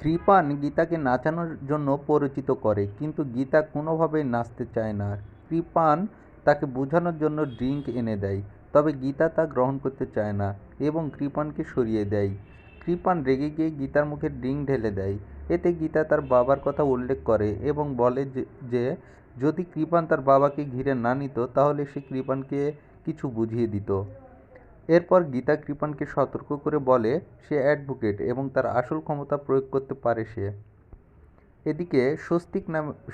কৃপান গীতাকে নাচানোর জন্য পরিচিত করে, কিন্তু গীতা কোনোভাবেই নাচতে চায় না। কৃপান তাকে বোঝানোর জন্য ড্রিঙ্ক এনে দেয়, তবে গীতা তা গ্রহণ করতে চায় না এবং কৃপানকে সরিয়ে দেয়। কৃপান রেগে গিয়ে গীতার মুখে ড্রিঙ্ক ঢেলে দেয়। এতে গীতা তার বাবার কথা উল্লেখ করে এবং বলে যে যদি কৃপান তার বাবাকে ঘিরে না নিত তাহলে সে কৃপানকে কিছু বুঝিয়ে দিত। এরপর গীতা কৃপানকে সতর্ক করে বলে সে অ্যাডভোকেট এবং তার আসল ক্ষমতা প্রয়োগ করতে পারে সে। এদিকে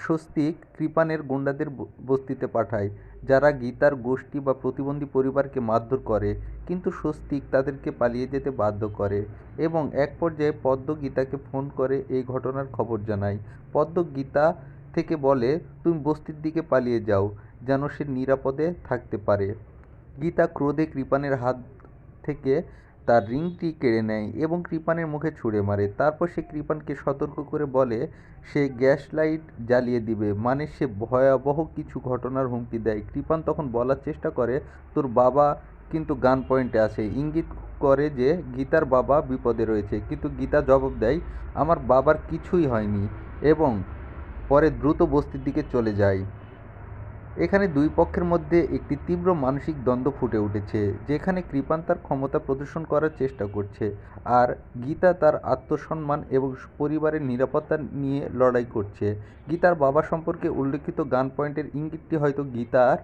স্বস্তিক কৃপানের গুন্ডাদের বস্তিতে পাঠায়, যারা গীতার গোষ্ঠী বা প্রতিবন্ধী পরিবারকে মারধর করে, কিন্তু স্বস্তিক তাদেরকে পালিয়ে যেতে বাধ্য করে এবং এক পর্যায়ে পদ্ম গীতাকে ফোন করে এই ঘটনার খবর জানায়। পদ্ম গীতা থেকে বলে তুমি বস্তির দিকে পালিয়ে যাও যেন সে নিরাপদে থাকতে পারে। গীতা ক্রোধে কৃপানের হাত থেকে তার রিংটি কেড়ে নেয় এবং কৃপানের মুখে ছুঁড়ে মারে। তারপর সে কৃপানকে সতর্ক করে বলে সে গ্যাস লাইট জ্বালিয়ে দিবে, মানে সে ভয়াবহ কিছু ঘটনার হুমকি দেয়। কৃপান তখন বলার চেষ্টা করে তোর বাবা কিন্তু গান পয়েন্টে আছে, ইঙ্গিত করে যে গীতার বাবা বিপদে রয়েছে, কিন্তু গীতা জবাব দেয় আমার বাবার কিছুই হয়নি এবং পরে দ্রুত বস্তির দিকে চলে যায়। এখানে দুই পক্ষের মধ্যে একটি তীব্র মানসিক দ্বন্দ্ব ফুটে উঠেছে, যেখানে কৃপান তার ক্ষমতা প্রদর্শন করার চেষ্টা করছে আর গীতা তার আত্মসম্মান এবং পরিবারের নিরাপত্তা নিয়ে লড়াই করছে। গীতার বাবা সম্পর্কে উল্লেখিত গান পয়েন্টের ইঙ্গিতটি হয়তো গীতার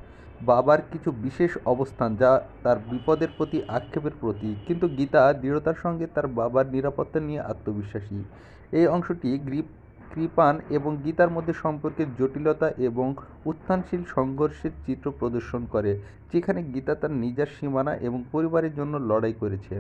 বাবার কিছু বিশেষ অবস্থান, যা তার বিপদের প্রতি আক্ষেপের প্রতীক, কিন্তু গীতা দৃঢ়তার সঙ্গে তার বাবার নিরাপত্তা নিয়ে আত্মবিশ্বাসী। এই অংশটি কৃপান এবং গীতার মধ্যে সম্পর্কের জটিলতা এবং উত্থানশীল সংঘর্ষের চিত্র প্রদর্শন করে, যেখানে গীতা তার নিজের সীমানা এবং পরিবারের জন্য লড়াই করেছে।